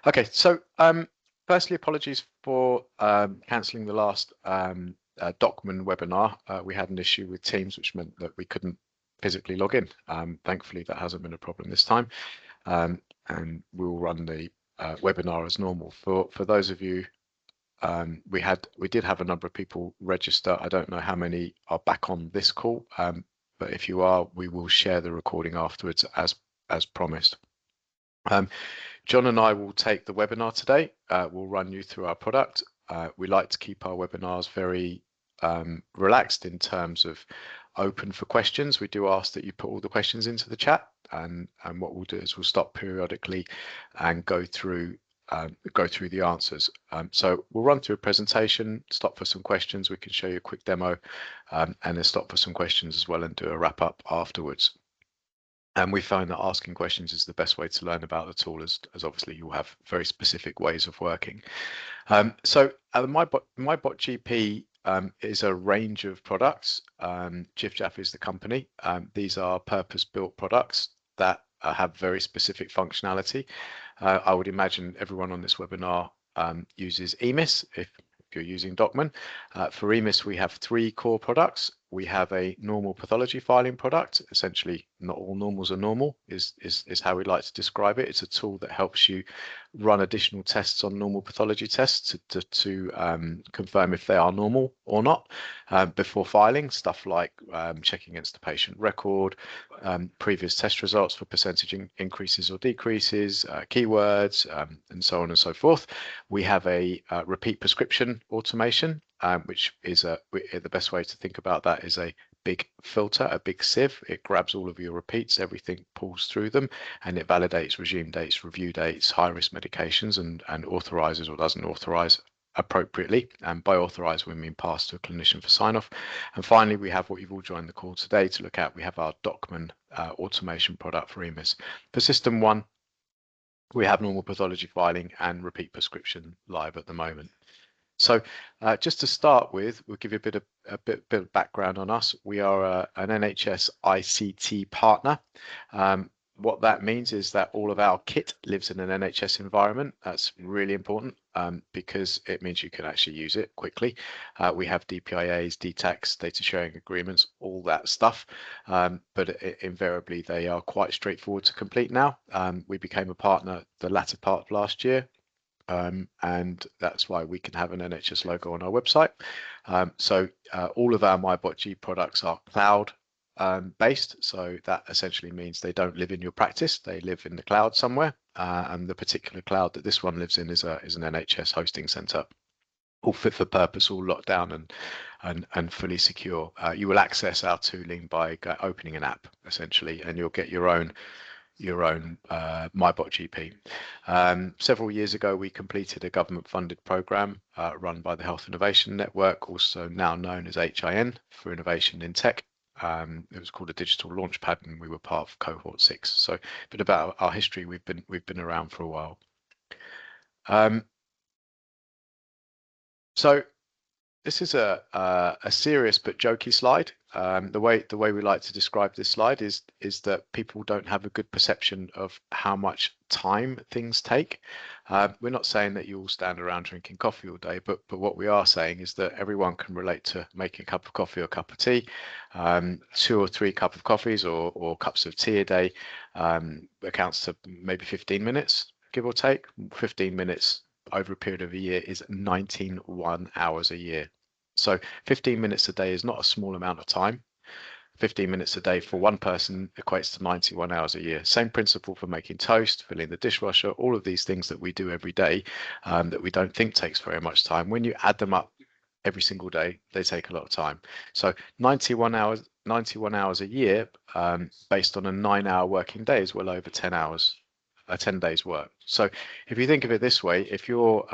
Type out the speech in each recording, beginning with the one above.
Okay, so firstly, apologies for cancelling the last Docman webinar. We had an issue with Teams, which meant that we couldn't physically log in. Thankfully, that hasn't been a problem this time, and we'll run the webinar as normal. For those of you, we did have a number of people register. I don't know how many are back on this call, but if you are, we will share the recording afterwards as promised. John and I will take the webinar today. We'll run you through our product. We like to keep our webinars very relaxed in terms of open for questions. We do ask that you put all the questions into the chat, and what we'll do is we'll stop periodically and go through the answers. So we'll run through a presentation, stop for some questions. We can show you a quick demo, and then stop for some questions as well and do a wrap up afterwards. And we find that asking questions is the best way to learn about the tool, as obviously you have very specific ways of working. So MyBotGP is a range of products. JIFJAF is the company. These are purpose-built products that have very specific functionality. I would imagine everyone on this webinar uses EMIS if you're using Docman. For EMIS, we have 3 core products. We have a normal pathology filing product. Essentially, not all normals are normal, is how we like to describe it. It's a tool that helps you run additional tests on normal pathology tests to confirm if they are normal or not before filing. Stuff like checking against the patient record, previous test results for percentage increases or decreases, keywords, and so on and so forth. We have a repeat prescription automation, which is the best way to think about that is a big filter, a big sieve. It grabs all of your repeats, everything pulls through them, and it validates resume dates, review dates, high risk medications, and authorizes or doesn't authorize appropriately. And by authorize, we mean pass to a clinician for sign off. And finally, we have what you've all joined the call today to look at. We have our Docman automation product for EMIS. For system 1, we have normal pathology filing and repeat prescription live at the moment. So just to start with, we'll give you a bit of background on us. We are an NHS ICT partner. What that means is that all of our kit lives in an NHS environment. That's really important because it means you can actually use it quickly. We have DPIAs, DTACs, data sharing agreements, all that stuff. But invariably, they are quite straightforward to complete now. We became a partner the latter part of last year. And that's why we can have an NHS logo on our website. So all of our MyBotG products are cloud based. So that essentially means they don't live in your practice. They live in the cloud somewhere. And the particular cloud that this one lives in is an NHS hosting center, all fit for purpose, all locked down and fully secure. You will access our tooling by opening an app essentially, and you'll get your own MyBotGP. Several years ago, we completed a government-funded program run by the Health Innovation Network, also now known as HIN for Innovation in Tech. It was called a Digital Launchpad, and we were part of Cohort 6. So a bit about our history. We've been around for a while. So this is a serious but jokey slide. The way we like to describe this slide is that people don't have a good perception of how much time things take. We're not saying that you all stand around drinking coffee all day, but what we are saying is that everyone can relate to making a cup of coffee or a cup of tea. 2 or 3 cups of coffees or cups of tea a day accounts to maybe 15 minutes, give or take. 15 minutes over a period of a year is 91 hours a year. So 15 minutes a day is not a small amount of time. 15 minutes a day for one person equates to 91 hours a year. Same principle for making toast, filling the dishwasher, all of these things that we do every day that we don't think takes very much time. When you add them up every single day, they take a lot of time. So 91 hours a year based on a 9-hour working day is well over 10 hours, 10 days work. So if you think of it this way, if you're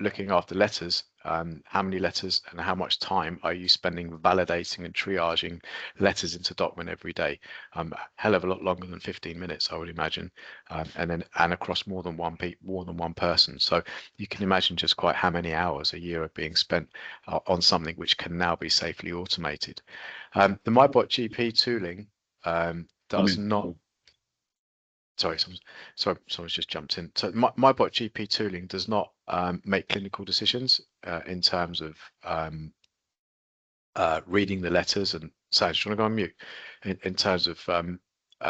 looking after letters, how many letters and how much time are you spending validating and triaging letters into Docman every day? A hell of a lot longer than 15 minutes, I would imagine, and across more than one person. So you can imagine just quite how many hours a year are being spent on something which can now be safely automated. The MyBotGP tooling does not. Sorry, someone's just jumped in. So MyBotGP tooling does not make clinical decisions in terms of reading the letters and sorry, just want to go on mute in terms of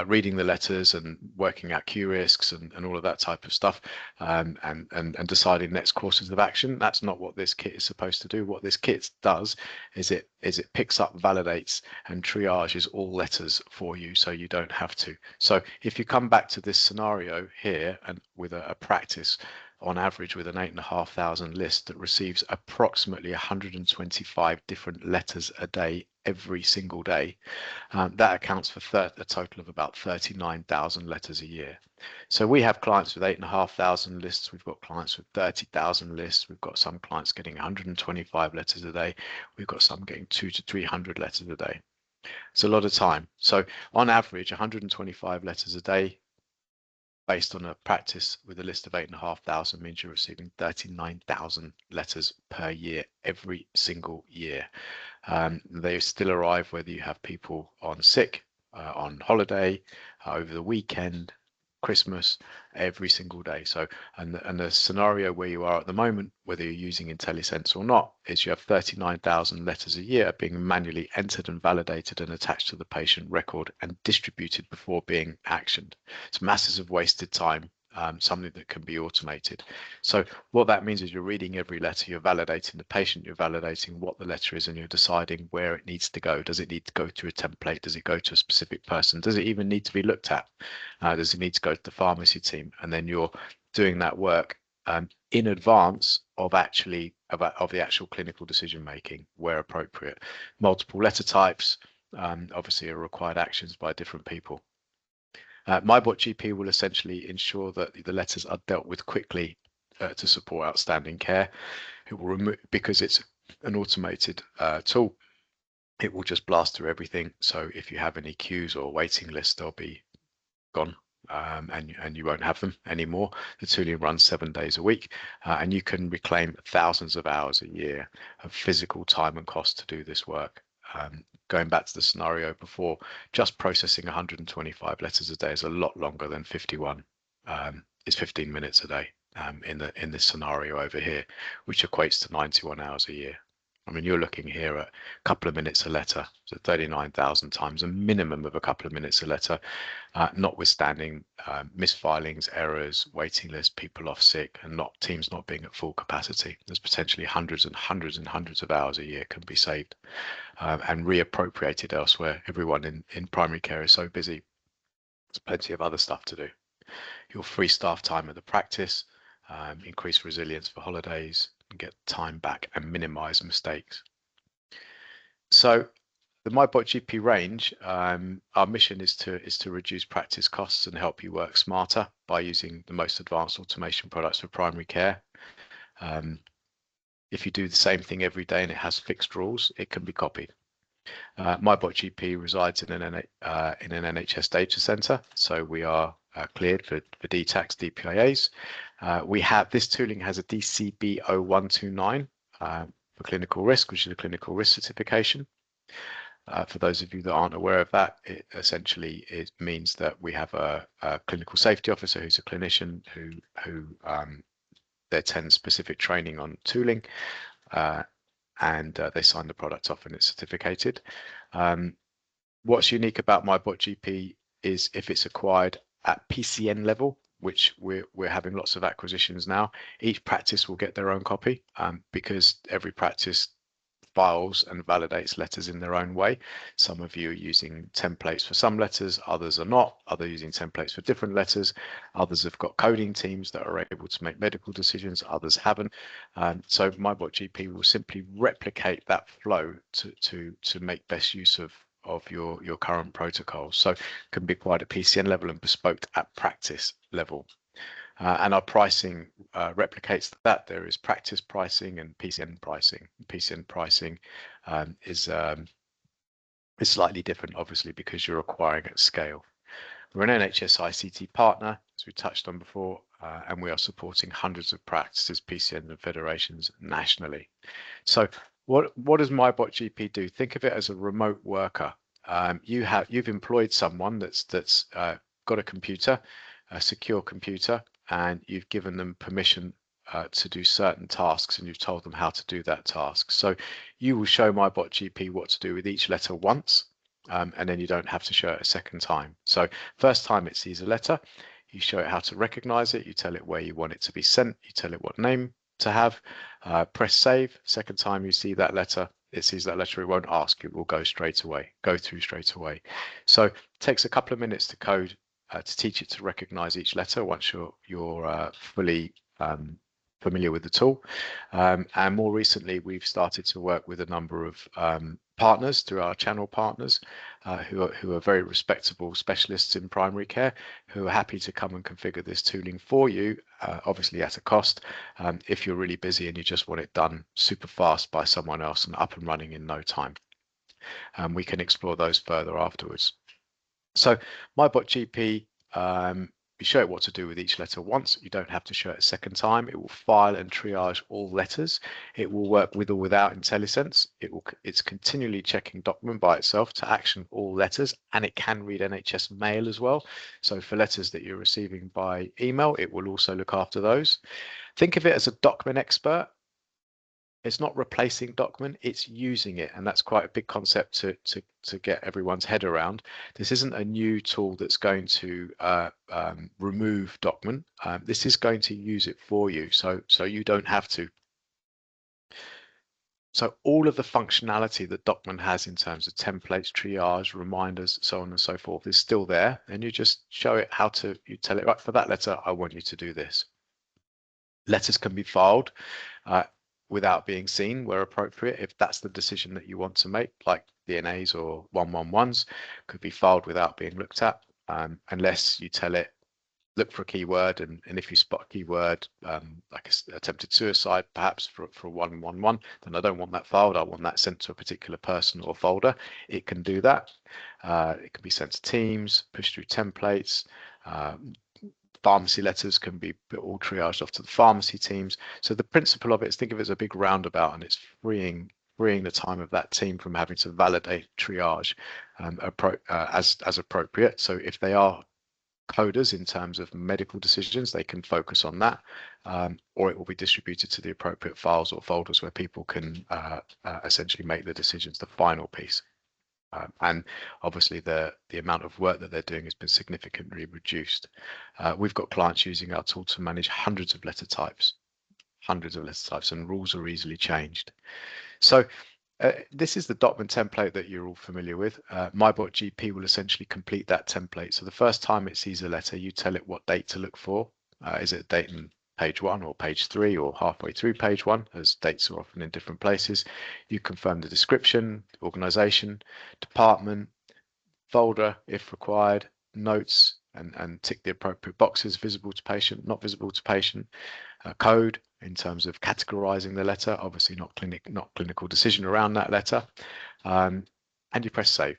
reading the letters and working out Q risks and all of that type of stuff, and deciding next courses of action. That's not what this kit is supposed to do. What this kit does is it picks up, validates, and triages all letters for you, so you don't have to. So if you come back to this scenario here and with a practice on average with an 8,500 list that receives approximately 125 different letters a day every single day, that accounts for a total of about 39,000 letters a year. So we have clients with 8,500 lists. We've got clients with 30,000 lists. We've got some clients getting 125 letters a day. We've got some getting 200 to 300 letters a day. It's a lot of time. So on average, 125 letters a day based on a practice with a list of 8,500 means you're receiving 39,000 letters per year, every single year. They still arrive whether you have people on sick, on holiday, over the weekend, Christmas, every single day. So, and the scenario where you are at the moment, whether you're using IntelliSense or not, is you have 39,000 letters a year being manually entered and validated and attached to the patient record and distributed before being actioned. It's masses of wasted time. Something that can be automated. So what that means is you're reading every letter, you're validating the patient, you're validating what the letter is, and you're deciding where it needs to go. Does it need to go to a template? Does it go to a specific person? Does it even need to be looked at? Does it need to go to the pharmacy team? And then you're doing that work in advance of of the actual clinical decision making where appropriate. Multiple letter types obviously are required actions by different people. MyBotGP will essentially ensure that the letters are dealt with quickly to support outstanding care. It will remove, because it's an automated tool, it will just blast through everything. So if you have any queues or waiting lists, they'll be gone. And you won't have them anymore. The tooling runs 7 days a week, and you can reclaim thousands of hours a year of physical time and cost to do this work. Going back to the scenario before, just processing 125 letters a day is a lot longer than 51. It's 15 minutes a day in this scenario over here, which equates to 91 hours a year. I mean, you're looking here at a couple of minutes a letter, so 39,000 times, a minimum of a couple of minutes a letter, notwithstanding misfilings, errors, waiting lists, people off sick, and teams not being at full capacity. There's potentially hundreds and hundreds and hundreds of hours a year can be saved and reappropriated elsewhere. Everyone in primary care is so busy. There's plenty of other stuff to do. You'll free staff time at the practice, increase resilience for holidays, and get time back and minimize mistakes. So the MyBotGP range, our mission is to reduce practice costs and help you work smarter by using the most advanced automation products for primary care. If you do the same thing every day and it has fixed rules, it can be copied. MyBotGP resides in an NHS data center, so we are cleared for DTACs, DPIAs. This tooling has a DCB 0129 for clinical risk, which is a clinical risk certification. For those of you that aren't aware of that, it essentially means that we have a clinical safety officer who's a clinician who they attend specific training on tooling, and they sign the product off and it's certificated. What's unique about MyBotGP is if it's acquired at PCN level, which we're having lots of acquisitions now, each practice will get their own copy because every practice files and validates letters in their own way. Some of you are using templates for some letters, others are not. Others are using templates for different letters. Others have got coding teams that are able to make medical decisions, others haven't. So MyBotGP will simply replicate that flow to make best use of your current protocols. So it can be quite at PCN level and bespoke at practice level. And our pricing replicates that. There is practice pricing and PCN pricing. PCN pricing is slightly different, obviously, because you're acquiring at scale. We're an NHS ICT partner, as we touched on before, and we are supporting hundreds of practices, PCN and federations nationally. So what does MyBotGP do? Think of it as a remote worker. You've employed someone that's got a computer. a secure computer, and you've given them permission to do certain tasks, and you've told them how to do that task. So you will show MyBotGP what to do with each letter once, and then you don't have to show it a second time. So first time it sees a letter, you show it how to recognize it, you tell it where you want it to be sent, you tell it what name to have, press save. Second time you see that letter, it sees that letter, it won't ask, it will go straight away, go through straight away. So it takes a couple of minutes to code to teach it to recognize each letter once you're fully familiar with the tool. And more recently, we've started to work with a number of partners through our channel partners who are very respectable specialists in primary care, who are happy to come and configure this tooling for you, obviously at a cost, if you're really busy and you just want it done super fast by someone else and up and running in no time. We can explore those further afterwards. So MyBotGP, you show it what to do with each letter once. You don't have to show it a second time. It will file and triage all letters. It will work with or without IntelliSense. It's continually checking Docman by itself to action all letters, and it can read NHS mail as well. So for letters that you're receiving by email, it will also look after those. Think of it as a Docman expert. It's not replacing Docman, it's using it, and that's quite a big concept to get everyone's head around. This isn't a new tool that's going to remove Docman. This is going to use it for you, so you don't have to. So all of the functionality that Docman has in terms of templates, triage, reminders, so on and so forth is still there, and you just show it how to. You tell it, right, for that letter, I want you to do this. Letters can be filed without being seen where appropriate, if that's the decision that you want to make, like DNAs or 111s could be filed without being looked at, unless you tell it, look for a keyword, and if you spot a keyword, like attempted suicide, perhaps for 111, then I don't want that filed, I want that sent to a particular person or folder. It can do that. It can be sent to teams, pushed through templates, pharmacy letters can be all triaged off to the pharmacy teams. So the principle of it is, think of it as a big roundabout, and it's freeing the time of that team from having to validate triage as appropriate. So if they are coders in terms of medical decisions, they can focus on that, or it will be distributed to the appropriate files or folders where people can essentially make the decisions, the final piece. And obviously the amount of work that they're doing has been significantly reduced. We've got clients using our tool to manage hundreds of letter types, and rules are easily changed. So this is the Docman template that you're all familiar with. MyBotGP will essentially complete that template. So the first time it sees a letter, you tell it what date to look for. Is it a date in page 1 or page 3 or halfway through page 1, as dates are often in different places. You confirm the description, organization, department, folder if required, notes, and tick the appropriate boxes, visible to patient, not visible to patient, code in terms of categorizing the letter, obviously not clinical decision around that letter, and you press save.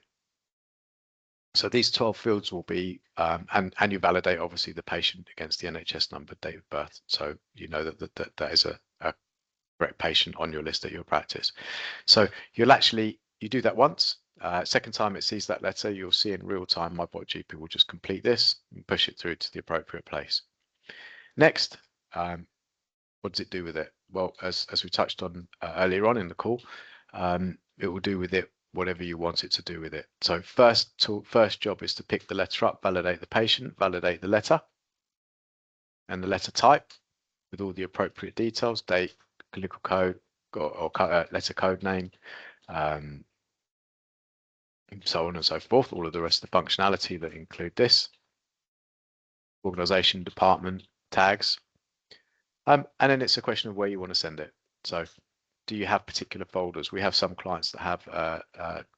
So these 12 fields will be, and you validate obviously the patient against the NHS number, date of birth, so you know that is a correct patient on your list at your practice. So you do that once. Second time it sees that letter, you'll see in real time MyBotGP will just complete this and push it through to the appropriate place. Next, what does it do with it? Well, as we touched on earlier on in the call, it will do with it whatever you want it to do with it. So first job is to pick the letter up, validate the patient, validate the letter and the letter type with all the appropriate details, date, clinical code, or letter code name, so on and so forth, all of the rest of the functionality that include this, organization, department, tags, and then it's a question of where you want to send it. So do you have particular folders? We have some clients that have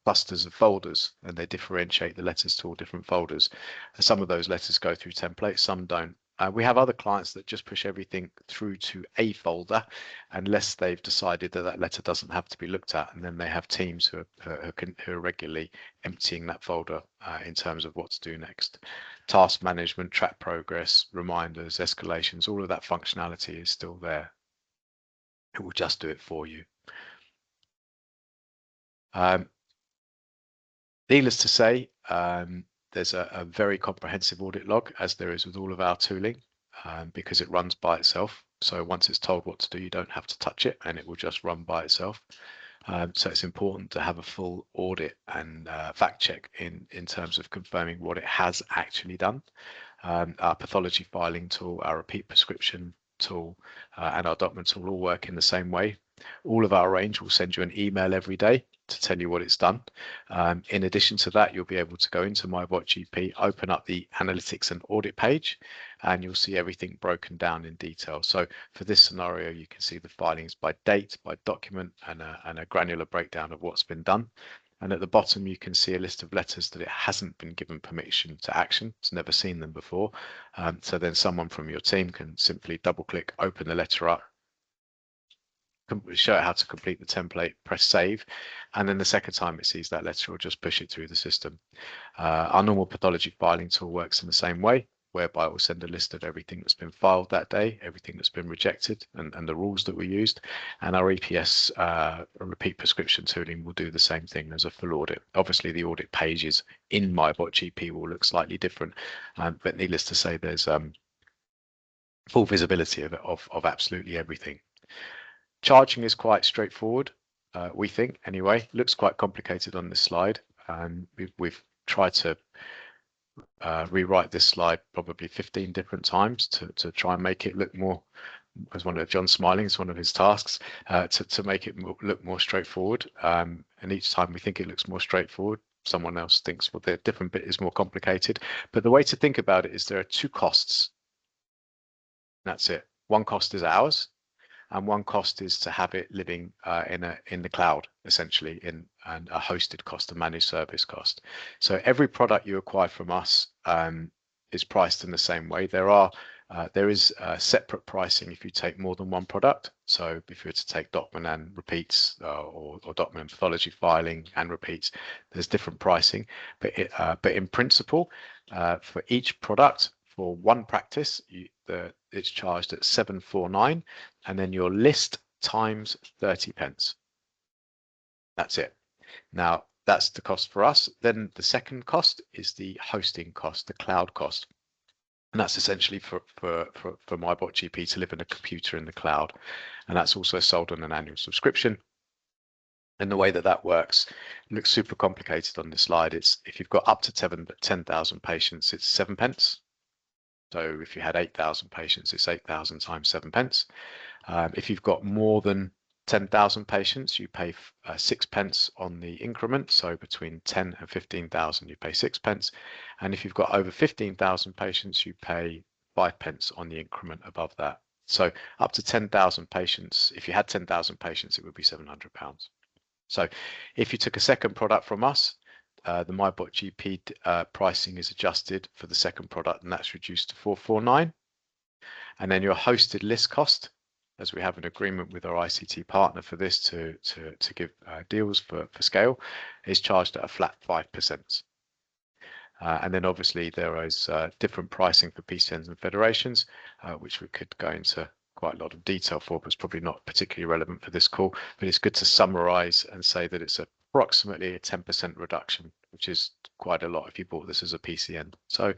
clusters of folders, and they differentiate the letters to all different folders. Some of those letters go through templates, some don't. We have other clients that just push everything through to a folder unless they've decided that letter doesn't have to be looked at, and then they have teams who are regularly emptying that folder in terms of what to do next. Task management, track progress, reminders, escalations, all of that functionality is still there. It will just do it for you. Needless to say, there's a very comprehensive audit log, as there is with all of our tooling, because it runs by itself. So once it's told what to do, you don't have to touch it, and it will just run by itself. So it's important to have a full audit and fact check in terms of confirming what it has actually done. Our pathology filing tool, our repeat prescription tool, and our Docman tool all work in the same way. All of our range will send you an email every day to tell you what it's done. In addition to that, you'll be able to go into MyBotGP, open up the analytics and audit page, and you'll see everything broken down in detail. So for this scenario, you can see the filings by date, by document, and a granular breakdown of what's been done. And at the bottom, you can see a list of letters that it hasn't been given permission to action. It's never seen them before. So then someone from your team can simply double click, open the letter up, show it how to complete the template, press save, and then the second time it sees that letter, it'll just push it through the system. Our normal pathology filing tool works in the same way, whereby it will send a list of everything that's been filed that day, everything that's been rejected, and the rules that we used. And our EPS repeat prescription tooling will do the same thing as a full audit. Obviously, the audit pages in MyBotGP will look slightly different, but needless to say, there's full visibility of absolutely everything. Charging is quite straightforward, we think, anyway. Looks quite complicated on this slide. We've tried to rewrite this slide probably 15 different times to try and make it look more, as one of John Smiling, it's one of his tasks, to make it look more straightforward. And each time we think it looks more straightforward, someone else thinks, well, the different bit is more complicated. But the way to think about it is there are two costs. That's it. One cost is ours, and one cost is to have it living in the cloud, essentially, in a hosted cost, a managed service cost. So every product you acquire from us is priced in the same way. There is separate pricing if you take more than one product. So if you were to take Docman and repeats, or Docman and pathology filing and repeats, there's different pricing. But in principle, for each product, for one practice, it's charged at 749, and then your list times 30 pence. That's it. Now, that's the cost for us. Then the second cost is the hosting cost, the cloud cost. And that's essentially for MyBotGP to live in a computer in the cloud. And that's also sold on an annual subscription. And the way that works looks super complicated on this slide. It's if you've got up to 10,000 patients, it's 7 pence. So if you had 8,000 patients, it's 8,000 times 7 pence. If you've got more than 10,000 patients, you pay 6 pence on the increment. So between 10 and 15,000, you pay 6 pence. And if you've got over 15,000 patients, you pay 5 pence on the increment above that. So up to 10,000 patients, if you had 10,000 patients, it would be £700. So if you took a second product from us, the MyBotGP pricing is adjusted for the second product, and that's reduced to 449. And then your hosted list cost, as we have an agreement with our ICT partner for this to give deals for scale, is charged at a flat 5%. And then obviously there is different pricing for PCNs and federations, which we could go into quite a lot of detail for, but it's probably not particularly relevant for this call. But it's good to summarize and say that it's approximately a 10% reduction, which is quite a lot if you bought this as a PCN. So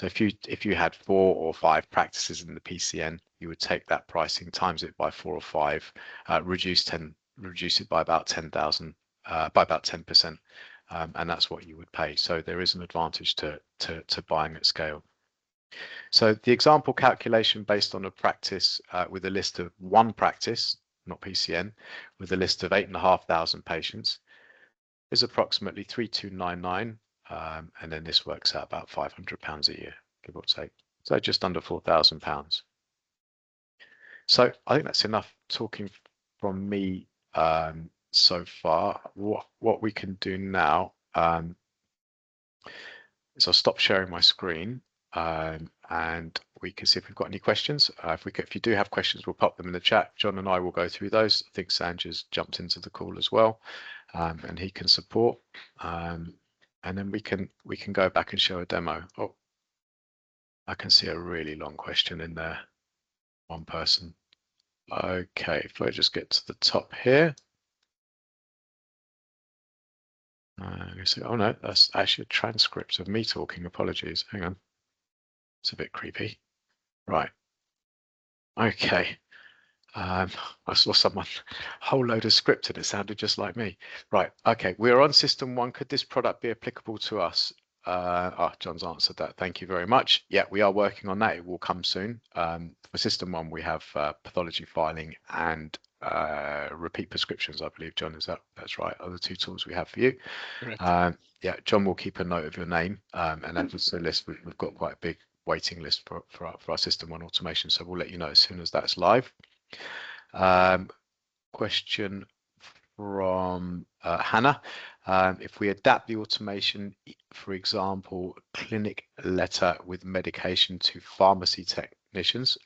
if you had 4 or 5 practices in the PCN, you would take that pricing, times it by 4 or 5, reduce it by about 10,000, by about 10%, and that's what you would pay. So there is an advantage to buying at scale. So the example calculation based on a practice with a list of one practice, not PCN, with a list of 8,500 patients is approximately 3,299, and then this works out about £500 a year, give or take. So just under £4,000. So I think that's enough talking from me so far. What we can do now is I'll stop sharing my screen. And we can see if we've got any questions. If you do have questions, we'll pop them in the chat. John and I will go through those. I think Sanjay's jumped into the call as well, and he can support. And then we can go back and show a demo. Oh, I can see a really long question in there. One person. Okay, if I just get to the top here. Oh no, that's actually a transcript of me talking. Apologies. Hang on. It's a bit creepy. Right. Okay. I saw someone whole load of script and it sounded just like me. Right. Okay. We're on system one. Could this product be applicable to us? John's answered that. Thank you very much. Yeah, we are working on that. It will come soon. For system one, we have pathology filing and repeat prescriptions, I believe, John. That's right? Are the two tools we have for you? Correct. Yeah, John will keep a note of your name, and add to the list. We've got quite a big waiting list for our system one automation, so we'll let you know as soon as that's live. Question from Hannah. If we adapt the automation, for example, clinic letter with medication to pharmacy technicians,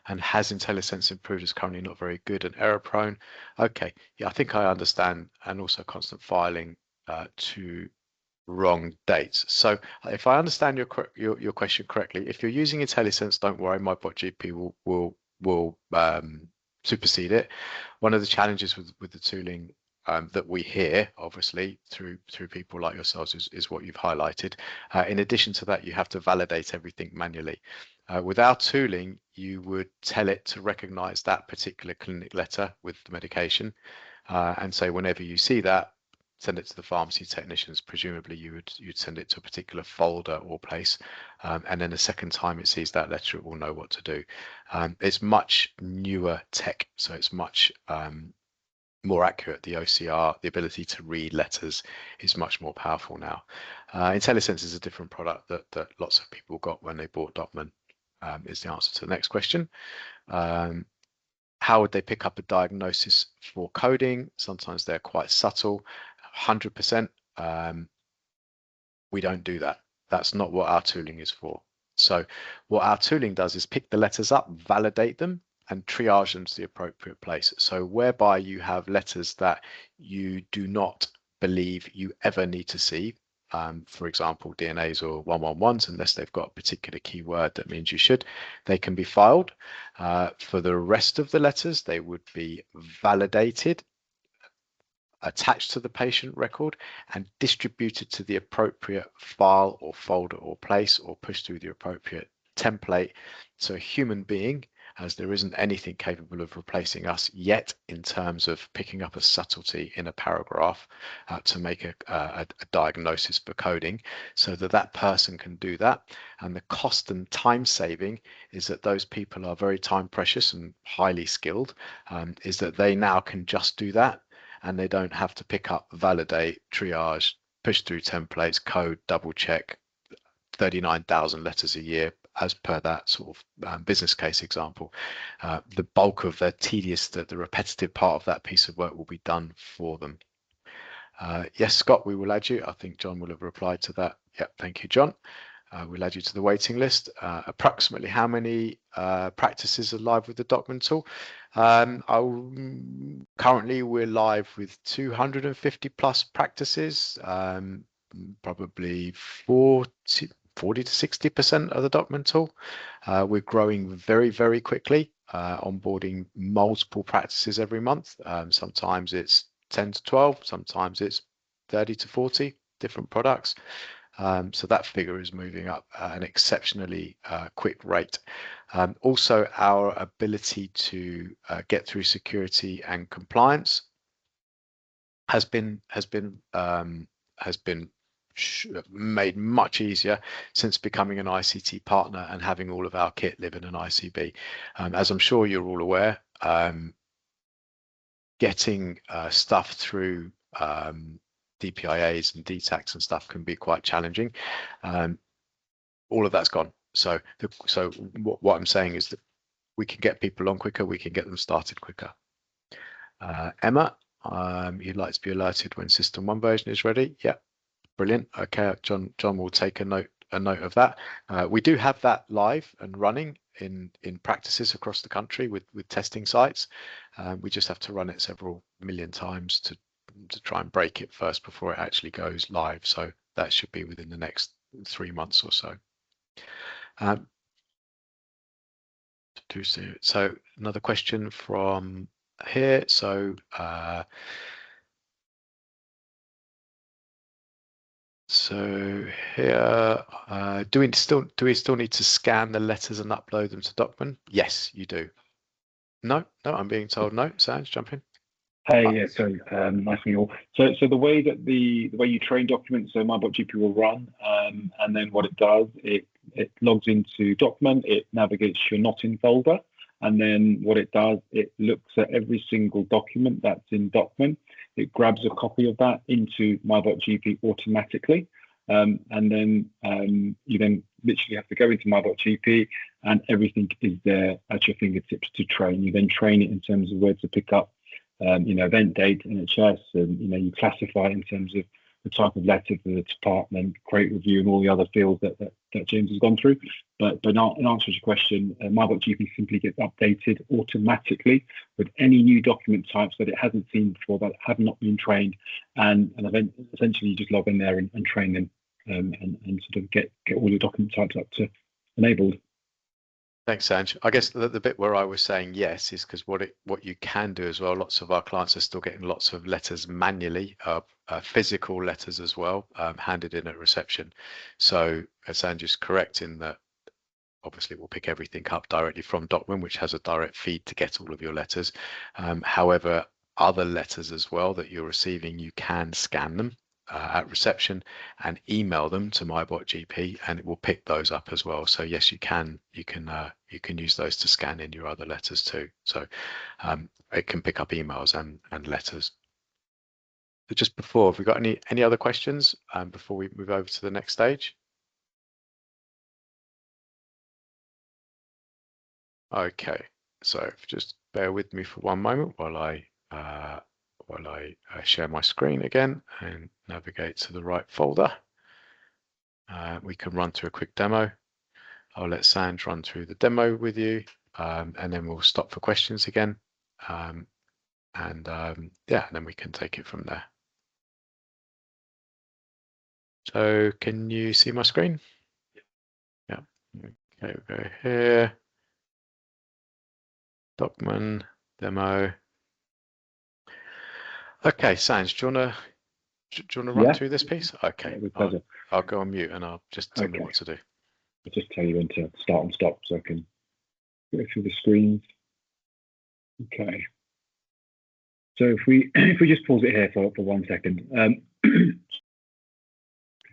and has IntelliSense improved? Is currently not very good and error prone. Okay, yeah, I think I understand, and also constant filing to wrong dates. So if I understand your question correctly, if you're using IntelliSense, don't worry, MyBotGP will supersede it. One of the challenges with the tooling that we hear, obviously, through people like yourselves is what you've highlighted. In addition to that, you have to validate everything manually. With our tooling, you would tell it to recognize that particular clinic letter with the medication, and say whenever you see that, send it to the pharmacy technicians. Presumably you'd send it to a particular folder or place, and then the second time it sees that letter, it will know what to do. It's much newer tech, so it's much more accurate. The OCR, the ability to read letters, is much more powerful now. IntelliSense is a different product that lots of people got when they bought Docman, is the answer to the next question. How would they pick up a diagnosis for coding? Sometimes they're quite subtle. 100%, we don't do that. That's not what our tooling is for. So what our tooling does is pick the letters up, validate them, and triage them to the appropriate place. So whereby you have letters that you do not believe you ever need to see, for example, DNAs or 111s, unless they've got a particular keyword that means you should, they can be filed. For the rest of the letters, they would be validated, attached to the patient record, and distributed to the appropriate file or folder or place, or pushed through the appropriate template. So a human being, as there isn't anything capable of replacing us yet in terms of picking up a subtlety in a paragraph to make a diagnosis for coding, so that person can do that. And the cost and time saving is that those people are very time precious and highly skilled, is that they now can just do that, and they don't have to pick up, validate, triage, push through templates, code, double check 39,000 letters a year, as per that sort of business case example. The bulk of the tedious, the repetitive part of that piece of work will be done for them. Yes, Scott, we will add you. I think John will have replied to that. Yep, thank you, John. We'll add you to the waiting list. Approximately how many practices are live with the Docman tool? Currently, we're live with 250 plus practices, probably 40 to 60% of the Docman tool. We're growing very, very quickly, onboarding multiple practices every month. Sometimes it's 10 to 12, sometimes it's 30 to 40 different products. So that figure is moving up at an exceptionally quick rate. Also, our ability to get through security and compliance has been made much easier since becoming an ICT partner and having all of our kit live in an ICB. As I'm sure you're all aware, getting stuff through DPIAs and DTACs and stuff can be quite challenging. All of that's gone. So what I'm saying is that we can get people on quicker, we can get them started quicker. Emma, you'd like to be alerted when system 1 version is ready. Yeah, brilliant. Okay, John will take a note of that. We do have that live and running in practices across the country with testing sites. We just have to run it several million times to try and break it first before it actually goes live. So that should be within the next 3 months or so. So another question from here. So So here, do we still need to scan the letters and upload them to Docman? Yes, you do. No, I'm being told no. Sanj, jump in. Hey, yeah, so nice meeting you all. So the way that the way you train documents, so MyBotGP will run, and then what it does, it logs into Docman, it navigates your not in folder, and then what it does, it looks at every single document that's in Docman. It grabs a copy of that into MyBotGP automatically, and then you then literally have to go into MyBotGP, and everything is there at your fingertips to train. You then train it in terms of where to pick up. Event date, NHS, and you classify it in terms of the type of letter for the department, crate review, and all the other fields that James has gone through. But in answer to your question, MyBotGP simply gets updated automatically with any new document types that it hasn't seen before, that have not been trained, and essentially you just log in there and train them, and sort of get all your document types up to enabled. Thanks, Sanj. I guess the bit where I was saying yes is because what you can do as well. Lots of our clients are still getting lots of letters manually, physical letters as well, handed in at reception. So Sanj is correct in that. Obviously, we'll pick everything up directly from Docman, which has a direct feed to get all of your letters. However, other letters as well that you're receiving, you can scan them at reception and email them to MyBotGP, and it will pick those up as well. So yes, you can use those to scan in your other letters too. So it can pick up emails and letters. So just before, have we got any other questions before we move over to the next stage? Okay, so just bear with me for one moment while I share my screen again and navigate to the right folder. We can run through a quick demo. I'll let Sanj run through the demo with you, and then we'll stop for questions again. Yeah, and then we can take it from there. So can you see my screen? Yeah. Okay, we'll go here. Docman demo. Okay, Sanj, do you wanna run through this piece? Okay, I'll go on mute and I'll just tell me what to do. I'll just tell you when to start and stop so I can go through the screens. Okay. So if we just pause it here for 1 second.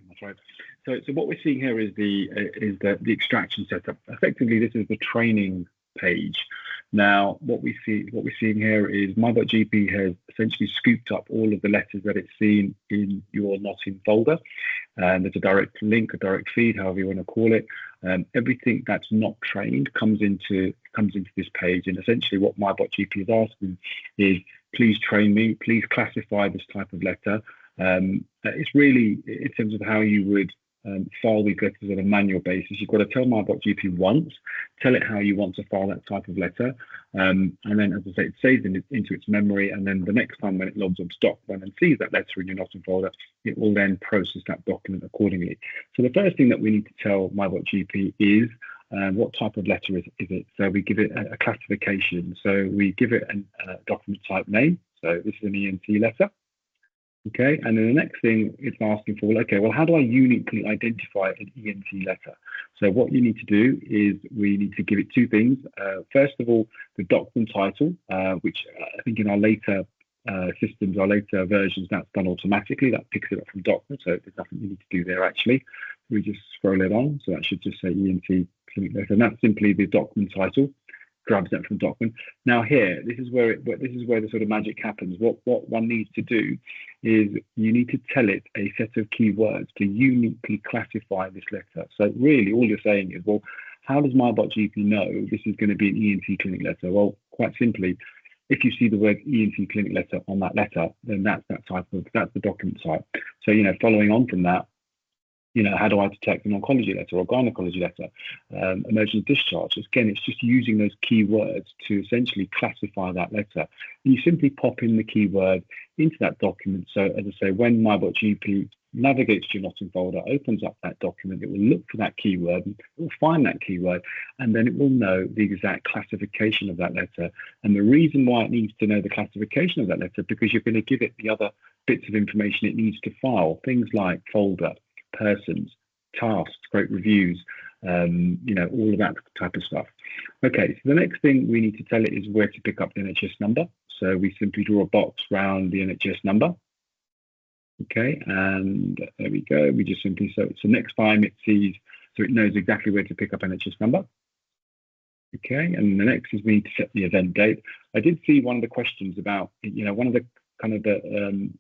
That's right. So what we're seeing here is the extraction setup. Effectively, this is the training page. Now, what we're seeing here is MyBotGP has essentially scooped up all of the letters that it's seen in your not in folder, and there's a direct link, a direct feed, however you want to call it. Everything that's not trained comes into this page, and essentially what MyBotGP is asking is, please train me, please classify this type of letter. It's really in terms of how you would file these letters on a manual basis. You've got to tell MyBotGP once, tell it how you want to file that type of letter, and then, as I say, it saves into its memory, and then the next time when it logs onto Docman and sees that letter in your not in folder, it will then process that document accordingly. So the first thing that we need to tell MyBotGP is what type of letter is it. So we give it a classification. So we give it a document type name. So this is an ENT letter. Okay, and then the next thing it's asking for, well, how do I uniquely identify an ENT letter? So what you need to do is we need to give it two things. First of all, the document title, which I think in our later systems, our later versions, that's done automatically. That picks it up from Docman, so there's nothing you need to do there actually. We just scroll it on, so that should just say ENT clinic letter, and that's simply the document title. Grabs that from Docman. Now here, this is where the sort of magic happens. What one needs to do is you need to tell it a set of keywords to uniquely classify this letter. So really, all you're saying is, well, how does MyBotGP know this is going to be an ENT clinic letter? Well, quite simply, if you see the word ENT clinic letter on that letter, then that's the document type. So following on from that, how do I detect an oncology letter or gynecology letter, emergency discharge? Again, it's just using those keywords to essentially classify that letter. And you simply pop in the keyword into that document. So as I say, when MyBotGP navigates to your not in folder, opens up that document, it will look for that keyword, it will find that keyword, and then it will know the exact classification of that letter. And the reason why it needs to know the classification of that letter, because you're going to give it the other bits of information it needs to file, things like folder, persons, tasks, great reviews, you know, all of that type of stuff. Okay, so the next thing we need to tell it is where to pick up the NHS number. So we simply draw a box around the NHS number. Okay, and there we go. We just simply, so next time it sees, so it knows exactly where to pick up NHS number. Okay, and the next is we need to set the event date. I did see one of the questions about, you know, one of the kind of the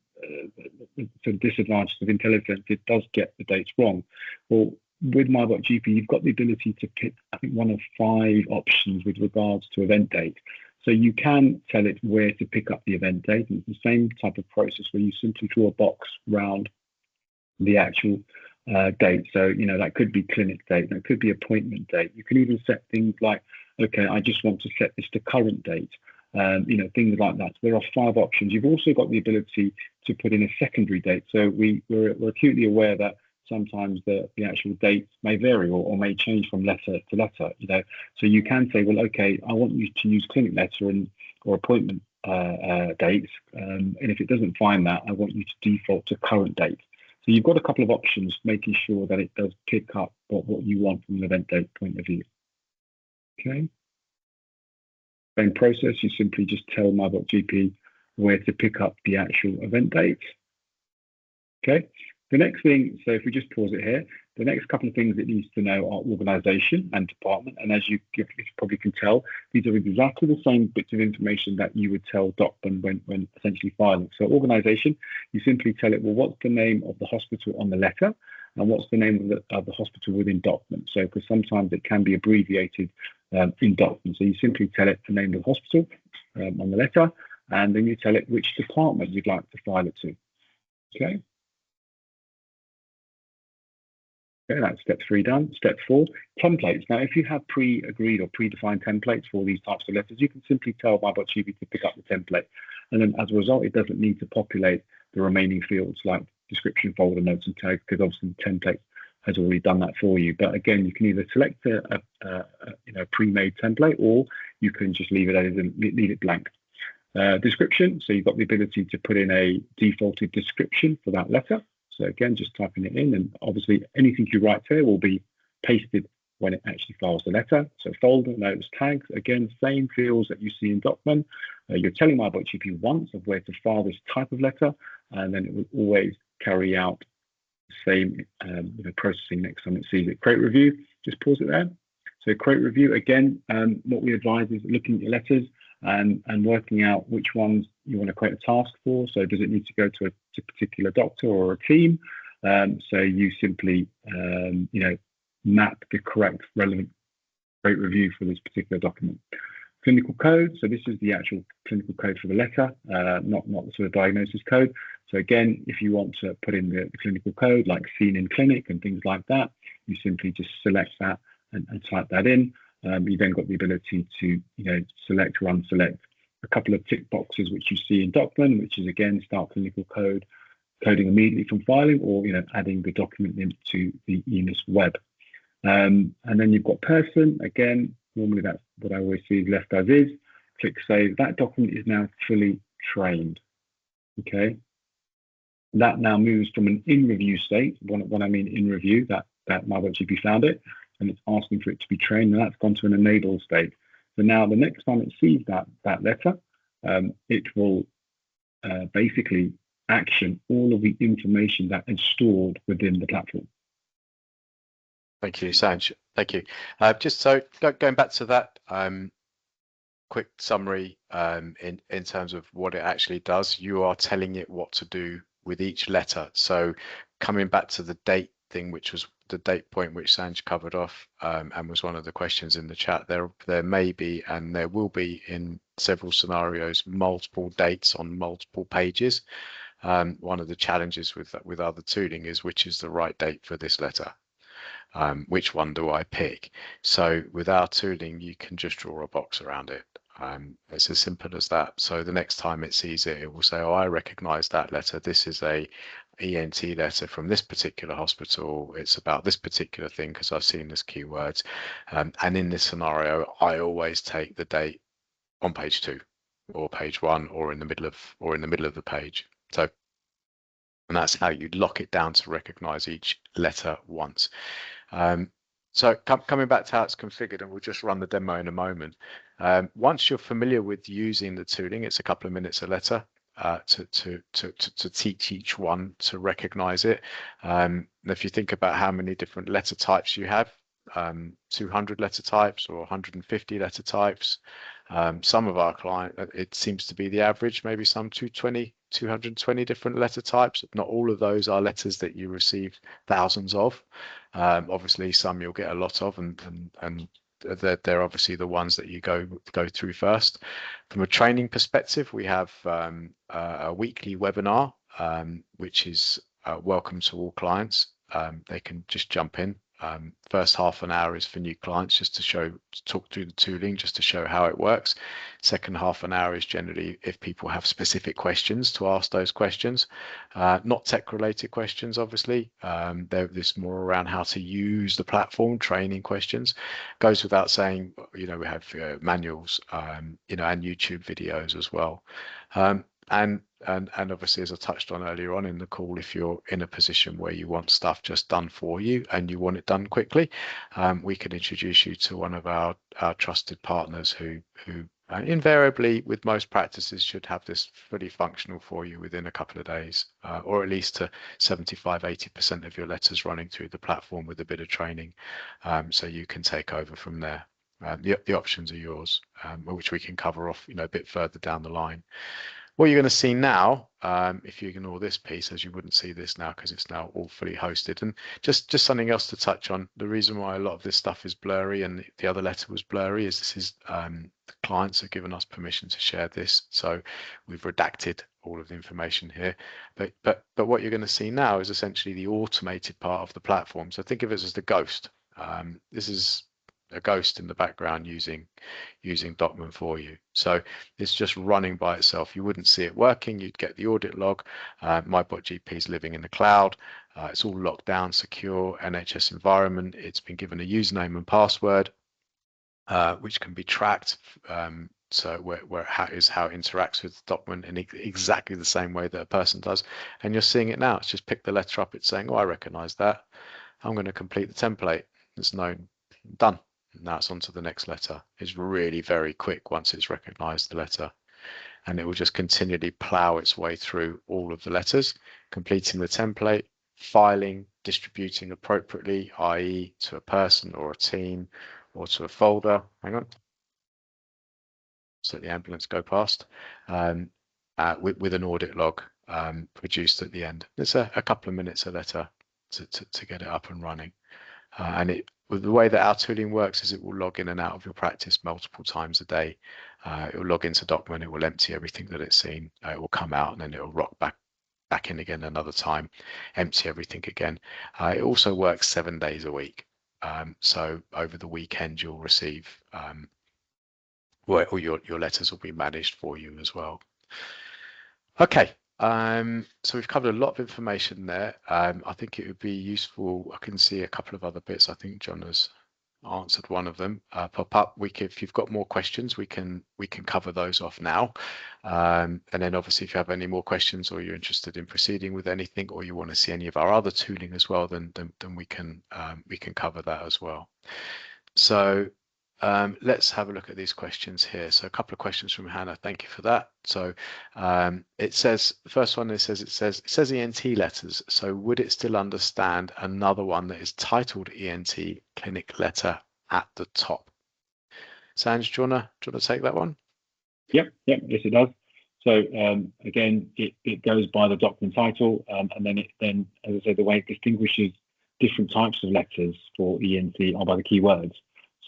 sort of disadvantages of IntelliSense, it does get the dates wrong. Well, with MyBotGP, you've got the ability to pick, I think, one of 5 options with regards to event date. So you can tell it where to pick up the event date. And it's the same type of process where you simply draw a box around the actual date. So, you know, that could be clinic date, that could be appointment date. You can even set things like, okay, I just want to set this to current date, you know, things like that. So there are 5 options. You've also got the ability to put in a secondary date. So we're acutely aware that sometimes the actual dates may vary or may change from letter to letter, you know. So you can say, well, okay, I want you to use clinic letter or appointment dates. And if it doesn't find that, I want you to default to current date. So you've got a couple of options, making sure that it does pick up what you want from an event date point of view. Okay. Same process, you simply just tell MyBotGP where to pick up the actual event date. Okay. The next thing, so if we just pause it here, the next couple of things it needs to know are organization and department. And as you probably can tell, these are exactly the same bits of information that you would tell Docman when essentially filing. So organization, you simply tell it, well, what's the name of the hospital on the letter? And what's the name of the hospital within Docman? So, because sometimes it can be abbreviated in Docman. So you simply tell it the name of the hospital on the letter, and then you tell it which department you'd like to file it to. Okay. Okay, that's step 3 done. Step 4, templates. Now, if you have pre-agreed or predefined templates for these types of letters, you can simply tell MyBotGP to pick up the template. And then as a result, it doesn't need to populate the remaining fields like description, folder, notes, and tags, because obviously the template has already done that for you. But again, you can either select a pre-made template, or you can just leave it as leave it blank. Description, so you've got the ability to put in a defaulted description for that letter. So again, just typing it in, and obviously anything you write here will be pasted when it actually files the letter. So folder, notes, tags, again, same fields that you see in Docman. You're telling MyBotGP once of where to file this type of letter, and then it will always carry out the same processing next time it sees it. Create review, just pause it there. So create review, again, what we advise is looking at your letters and working out which ones you want to create a task for. So does it need to go to a particular doctor or a team? So you simply, map the correct relevant create review for this particular document. Clinical code. So this is the actual clinical code for the letter, not the sort of diagnosis code. So again, if you want to put in the clinical code like seen in clinic and things like that, you simply just select that and type that in. You then got the ability to select or unselect a couple of tick boxes which you see in Docman, which is again start clinical code, coding immediately from filing, or adding the document into the EMIS web. And then you've got person. Again, normally that's what I always see left as is. Click save. That document is now fully trained. Okay. That now moves from an in review state. When I mean in review, that MyBotGP found it, and it's asking for it to be trained, and that's gone to an enable state. So now the next time it sees that letter, it will basically action all of the information that is stored within the platform. Thank you, Sanj. Thank you. Just so going back to that quick summary in terms of what it actually does, you are telling it what to do with each letter. So coming back to the date thing, which was the date point which Sanj covered off and was one of the questions in the chat, there may be and there will be in several scenarios multiple dates on multiple pages. One of the challenges with other tooling is which is the right date for this letter. Which one do I pick? So with our tooling, you can just draw a box around it. It's as simple as that. So the next time it sees it, it will say, oh, I recognize that letter. This is a ENT letter from this particular hospital. It's about this particular thing because I've seen this keywords. And in this scenario, I always take the date on page 2 or page 1 or in the middle of the page. So And that's how you lock it down to recognize each letter once. So coming back to how it's configured, and we'll just run the demo in a moment. Once you're familiar with using the tooling, it's a couple of minutes a letter to teach each one to recognize it. And if you think about how many different letter types you have, 200 letter types or 150 letter types. Some of our clients, it seems to be the average, maybe some 220 different letter types. Not all of those are letters that you receive thousands of. Obviously, some you'll get a lot of, and they're obviously the ones that you go through first. From a training perspective, we have a weekly webinar, which is welcome to all clients. They can just jump in. First half an hour is for new clients, just to talk through the tooling, just to show how it works. Second half an hour is generally if people have specific questions, to ask those questions. Not tech related questions, obviously. There's more around how to use the platform, training questions. Goes without saying, we have manuals, and YouTube videos as well. And obviously, as I touched on earlier on in the call, if you're in a position where you want stuff just done for you and you want it done quickly, we can introduce you to one of our trusted partners who invariably, with most practices, should have this fully functional for you within a couple of days, or at least to 75–80% of your letters running through the platform with a bit of training, so you can take over from there. The options are yours, which we can cover off a bit further down the line. What you're going to see now, if you ignore this piece, as you wouldn't see this now because it's now all fully hosted, and just something else to touch on. The reason why a lot of this stuff is blurry and the other letter was blurry is this is the clients have given us permission to share this, so we've redacted all of the information here. But what you're going to see now is essentially the automated part of the platform. So think of it as the ghost. This is a ghost in the background using Docman for you. So it's just running by itself. You wouldn't see it working. You'd get the audit log. MyBotGP is living in the cloud. It's all locked down, secure, NHS environment. It's been given a username and password, which can be tracked. So where how it interacts with Docman in exactly the same way that a person does. And you're seeing it now. It's just picked the letter up. It's saying, oh, I recognize that. I'm going to complete the template. It's known, done. Now it's on to the next letter. It's really very quick once it's recognized the letter, and it will just continually plow its way through all of the letters, completing the template, filing, distributing appropriately, i.e. to a person or a team or to a folder. Hang on. So let the ambulance go past, with an audit log produced at the end. It's a couple of minutes a letter to get it up and running. And the way that our tooling works is it will log in and out of your practice multiple times a day. It will log into Docman, it will empty everything that it's seen, it will come out, and then it will rock back in again another time, empty everything again. It also works 7 days a week. So over the weekend you'll receive, or your letters will be managed for you as well. Okay. So we've covered a lot of information there. I think it would be useful. I can see a couple of other bits. I think John has answered one of them. Pop up. If you've got more questions, we can cover those off now. And then obviously, if you have any more questions or you're interested in proceeding with anything, or you want to see any of our other tooling as well, then we can cover that as well. So let's have a look at these questions here. So a couple of questions from Hannah. Thank you for that. So it says, the first one, it says ENT letters. So would it still understand another one that is titled ENT clinic letter at the top? Sanj, do you wanna take that one? Yep, yes it does. So again, it goes by the Docman title, and then as I said, the way it distinguishes different types of letters for ENT are by the keywords.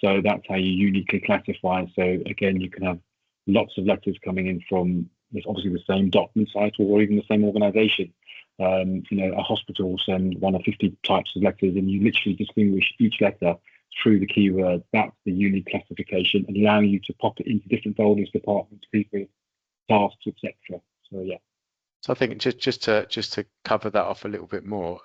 So that's how you uniquely classify. So again, you can have lots of letters coming in from obviously the same Docman title or even the same organization. A hospital will send 1 of 50 types of letters, and you literally distinguish each letter through the keyword. That's the unique classification, and allowing you to pop it into different folders, departments, people, tasks, etc. So yeah. So I think just to cover that off a little bit more,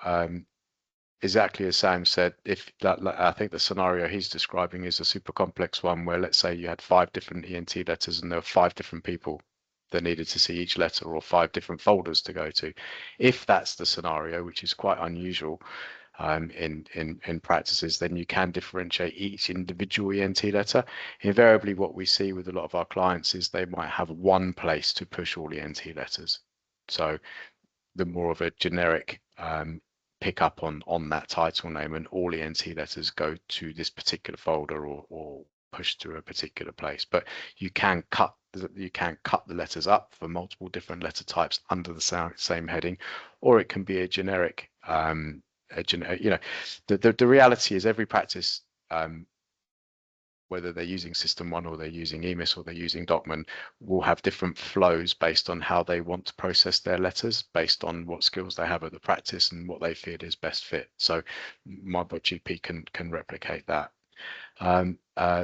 exactly as Sam said, if that, I think the scenario he's describing is a super complex one where, let's say you had 5 different ENT letters and there were 5 different people that needed to see each letter, or 5 different folders to go to. If that's the scenario, which is quite unusual in practices, then you can differentiate each individual ENT letter. Invariably, what we see with a lot of our clients is they might have one place to push all ENT letters. So the more of a generic pick up on that title name, and all ENT letters go to this particular folder or push to a particular place. But you can cut the letters up for multiple different letter types under the same heading, or it can be a generic. The reality is every practice, whether they're using System 1 or they're using EMIS or they're using Docman, will have different flows based on how they want to process their letters, based on what skills they have at the practice and what they feel is best fit. So MyBotGP can replicate that.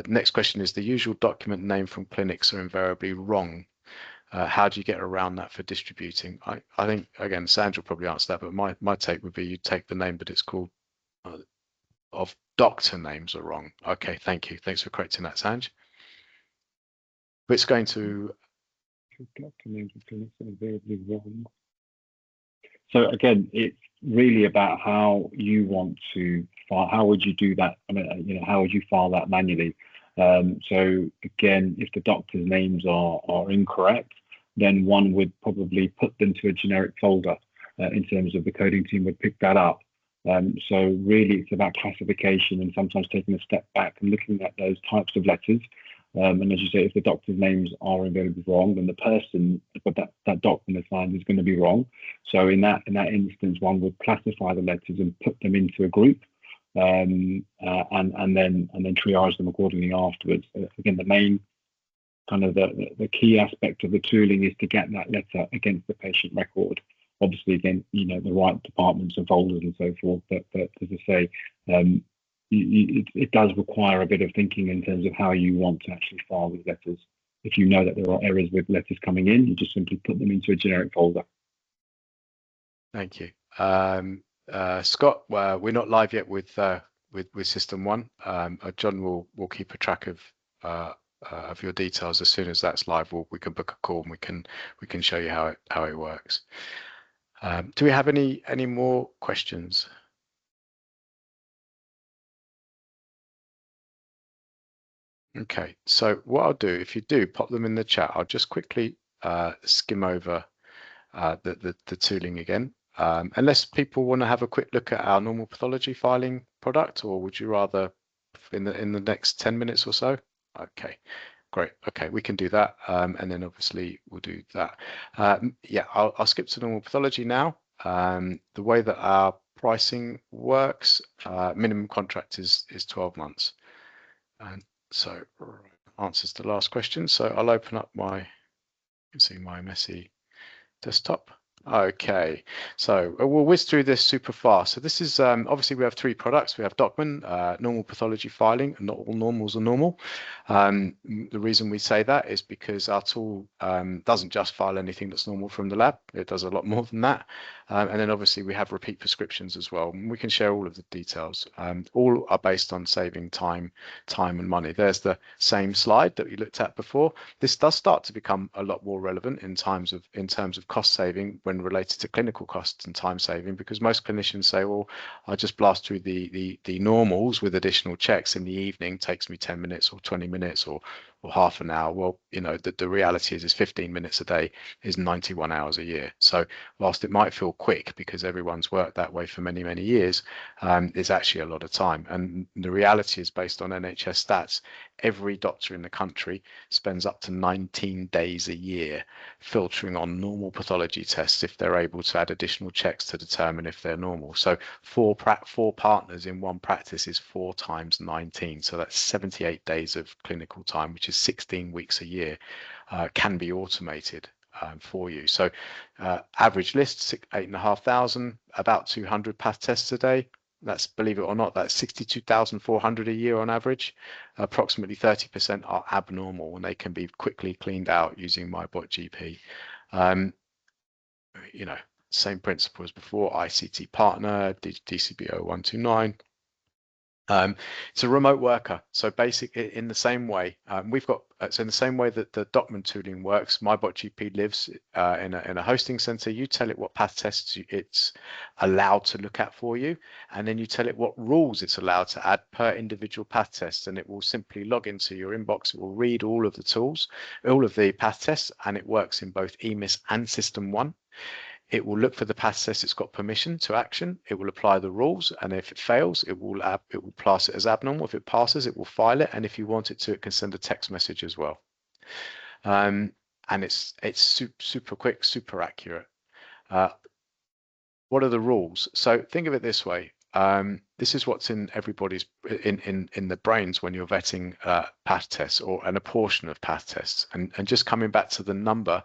Next question is, the usual document name from clinics are invariably wrong. How do you get around that for distributing? I think, again, Sandra will probably answer that, but my take would be you take the name, but it's called of doctor names are wrong. Okay, thank you. Thanks for correcting that, Sanj. It's going to... Doctor names of clinics are invariably wrong. So again, it's really about how you want to file. How would you do that? I mean, how would you file that manually? So again, if the doctor's names are incorrect, then one would probably put them to a generic folder in terms of the coding team would pick that up. So really, it's about classification and sometimes taking a step back and looking at those types of letters. And as you say, if the doctor's names are invariably wrong, then the person but that document assigned is going to be wrong. So in that instance, one would classify the letters and put them into a group, and then triage them accordingly afterwards. Again, the main kind of the key aspect of the tooling is to get that letter against the patient record. Obviously, again, the right departments and folders and so forth. But as I say, it does require a bit of thinking in terms of how you want to actually file these letters. If you know that there are errors with letters coming in, you just simply put them into a generic folder. Thank you. Scott, we're not live yet with System 1. John will keep a track of your details. As soon as that's live, we can book a call and we can show you how it works. Do we have any more questions? Okay, so what I'll do, if you do pop them in the chat, I'll just quickly skim over the tooling again. Unless people want to have a quick look at our normal pathology filing product, or would you rather in the next 10 minutes or so? Okay, great. Okay, we can do that, and then obviously we'll do that. Yeah, I'll skip to normal pathology now. The way that our pricing works, minimum contract is 12 months. And so answers the last question. So I'll open up you can see my messy desktop. Okay, so we'll whiz through this super fast. So this is obviously we have 3 products. We have Docman, normal pathology filing, and not all normals are normal. The reason we say that is because our tool doesn't just file anything that's normal from the lab. It does a lot more than that. And then obviously we have repeat prescriptions as well. We can share all of the details. All are based on saving time and money. There's the same slide that we looked at before. This does start to become a lot more relevant in terms of cost saving when related to clinical costs and time saving, because most clinicians say, well, I just blast through the normals with additional checks in the evening, takes me 10 minutes or 20 minutes or half an hour. Well, the reality is 15 minutes a day is 91 hours a year. So whilst it might feel quick because everyone's worked that way for many, many years, it's actually a lot of time. And the reality is, based on NHS stats, every doctor in the country spends up to 19 days a year filtering on normal pathology tests if they're able to add additional checks to determine if they're normal. So four partners in one practice is 4 times 19. So that's 78 days of clinical time, which is 16 weeks a year, can be automated for you. So average list, 8,500, about 200 path tests a day. That's, believe it or not, that's 62,400 a year on average. Approximately 30% are abnormal, and they can be quickly cleaned out using MyBotGP. Same principle as before, ICT partner, DCB 0129. It's a remote worker. So basically, in the same way, we've got, so in the same way that the Docman tooling works, MyBotGP lives in a hosting center. You tell it what path tests it's allowed to look at for you, and then you tell it what rules it's allowed to add per individual path test, and it will simply log into your inbox. It will read all of the tools, all of the path tests, and it works in both EMIS and System 1. It will look for the path test it's got permission to action. It will apply the rules, and if it fails, it will class it as abnormal. If it passes, it will file it, and if you want it to, it can send a text message as well. And it's super quick, super accurate. What are the rules? So think of it this way. This is what's in everybody's in the brains when you're vetting path tests and a portion of path tests. And just coming back to the number,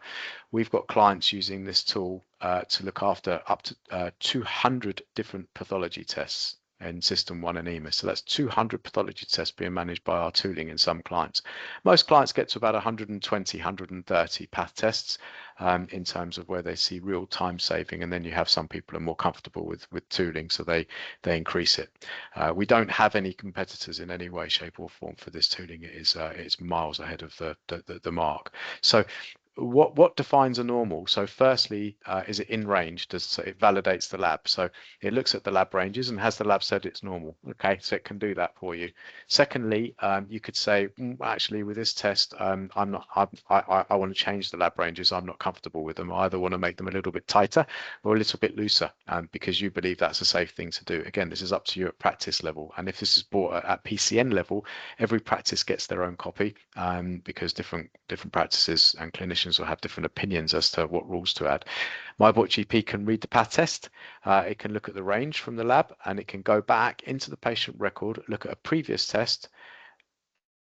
we've got clients using this tool to look after up to 200 different pathology tests in System 1 and EMIS. So that's 200 pathology tests being managed by our tooling in some clients. Most clients get to about 120, 130 path tests in terms of where they see real time saving, and then you have some people who are more comfortable with tooling, so they increase it. We don't have any competitors in any way, shape or form for this tooling. It's miles ahead of the mark. So what defines a normal? So firstly, is it in range? So it validates the lab. So it looks at the lab ranges, and has the lab said it's normal? Okay, so it can do that for you. Secondly, you could say, actually, with this test, I want to change the lab ranges. I'm not comfortable with them. I either want to make them a little bit tighter or a little bit looser, because you believe that's a safe thing to do. Again, this is up to you at practice level. And if this is bought at PCN level, every practice gets their own copy, because different practices and clinicians will have different opinions as to what rules to add. MyBotGP can read the path test. It can look at the range from the lab, and it can go back into the patient record, look at a previous test,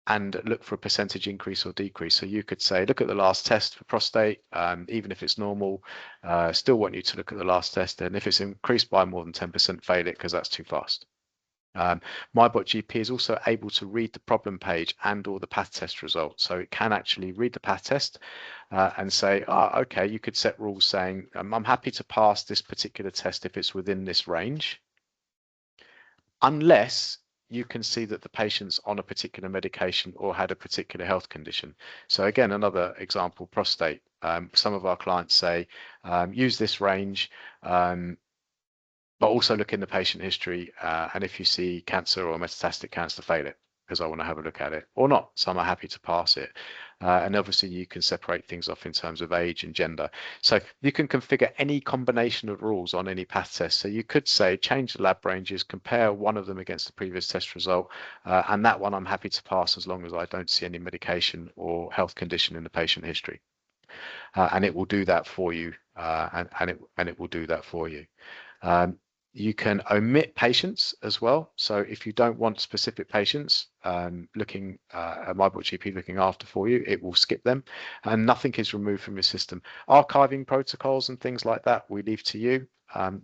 and look for a percentage increase or decrease. So you could say, look at the last test for prostate, even if it's normal, still want you to look at the last test, and if it's increased by more than 10%, fail it because that's too fast. MyBotGP is also able to read the problem page and or the path test results. So it can actually read the path test and say, okay, you could set rules saying, I'm happy to pass this particular test if it's within this range, unless you can see that the patient's on a particular medication or had a particular health condition. So again, another example, prostate. Some of our clients say, use this range, but also look in the patient history, and if you see cancer or metastatic cancer, fail it, because I want to have a look at it, or not. Some are happy to pass it. And obviously you can separate things off in terms of age and gender. So you can configure any combination of rules on any path test. So you could say, change the lab ranges, compare one of them against the previous test result, and that one I'm happy to pass as long as I don't see any medication or health condition in the patient history. And it will do that for you, and it will do that for you. You can omit patients as well. So if you don't want specific patients looking at MyBotGP looking after for you, it will skip them, and nothing is removed from your system. Archiving protocols and things like that, we leave to you.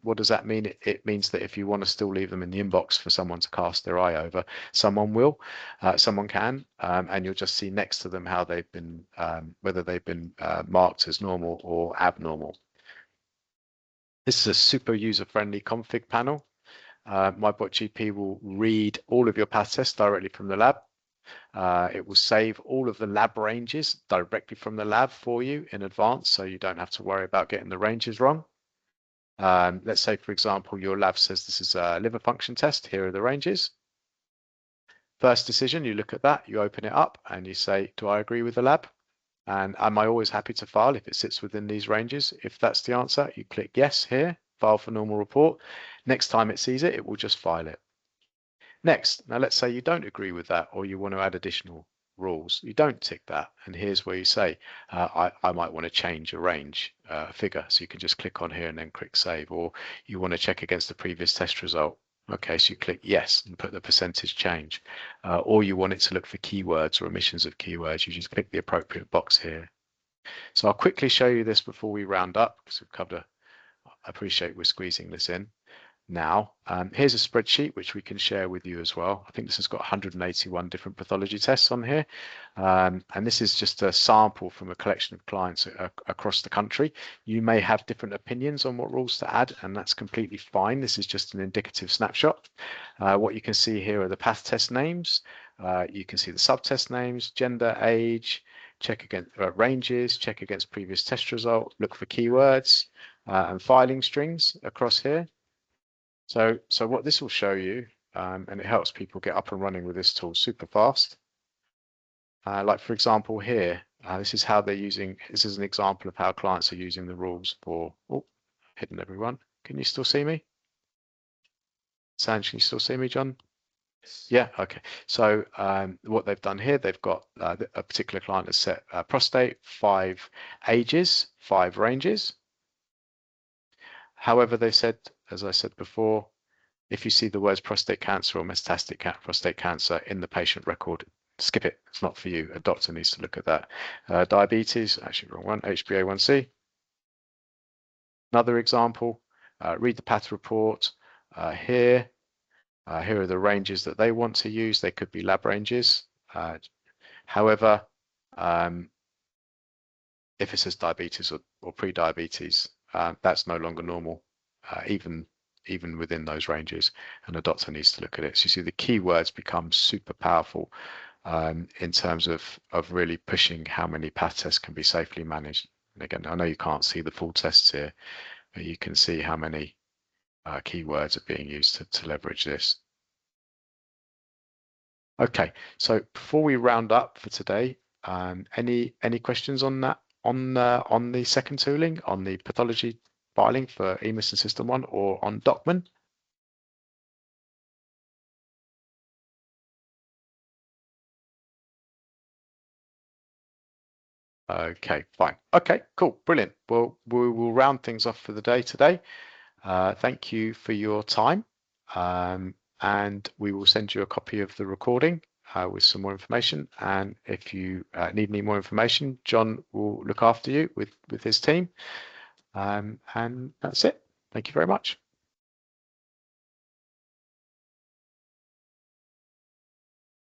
What does that mean? It means that if you want to still leave them in the inbox for someone to cast their eye over, someone will, someone can, and you'll just see next to them how they've been, whether they've been marked as normal or abnormal. This is a super user-friendly config panel. MyBotGP will read all of your path tests directly from the lab. It will save all of the lab ranges directly from the lab for you in advance, so you don't have to worry about getting the ranges wrong. Let's say, for example, your lab says this is a liver function test. Here are the ranges. First decision, you look at that, you open it up, and you say, do I agree with the lab? And am I always happy to file if it sits within these ranges? If that's the answer, you click yes here, file for normal report. Next time it sees it, it will just file it. Next, now let's say you don't agree with that, or you want to add additional rules. You don't tick that, and here's where you say, I might want to change a range figure. So you can just click on here and then click save, or you want to check against the previous test result. Okay, so you click yes and put the percentage change, or you want it to look for keywords or omissions of keywords, you just click the appropriate box here. So I'll quickly show you this before we round up, because we've covered I appreciate we're squeezing this in now. Here's a spreadsheet which we can share with you as well. I think this has got 181 different pathology tests on here. And this is just a sample from a collection of clients across the country. You may have different opinions on what rules to add, and that's completely fine. This is just an indicative snapshot. What you can see here are the path test names. You can see the subtest names, gender, age, check against ranges, check against previous test result, look for keywords, and filing strings across here. So what this will show you, and it helps people get up and running with this tool super fast. Like for example here, this is how they're using, this is an example of how clients are using the rules for, oh, hidden everyone. Can you still see me? Sanj, can you still see me, John? Yeah, okay. So what they've done here, they've got a particular client has set prostate, 5 ages, 5 ranges. However, they said, as I said before, if you see the words prostate cancer or metastatic prostate cancer in the patient record, skip it. It's not for you. A doctor needs to look at that. Diabetes, actually wrong one, HbA1c. Another example, read the path report here. Here are the ranges that they want to use. They could be lab ranges. However, if it says diabetes or pre-diabetes, that's no longer normal, even within those ranges, and a doctor needs to look at it. So you see the keywords become super powerful in terms of really pushing how many path tests can be safely managed. And again, I know you can't see the full tests here, but you can see how many keywords are being used to leverage this. Okay, so before we round up for today, any questions on that, on the second tooling, on the pathology filing for EMIS and System 1, or on Docman? Okay, fine. Okay, cool, brilliant. Well, we will round things off for the day today. Thank you for your time, and we will send you a copy of the recording with some more information. And if you need any more information, John will look after you with his team. And that's it. Thank you very much.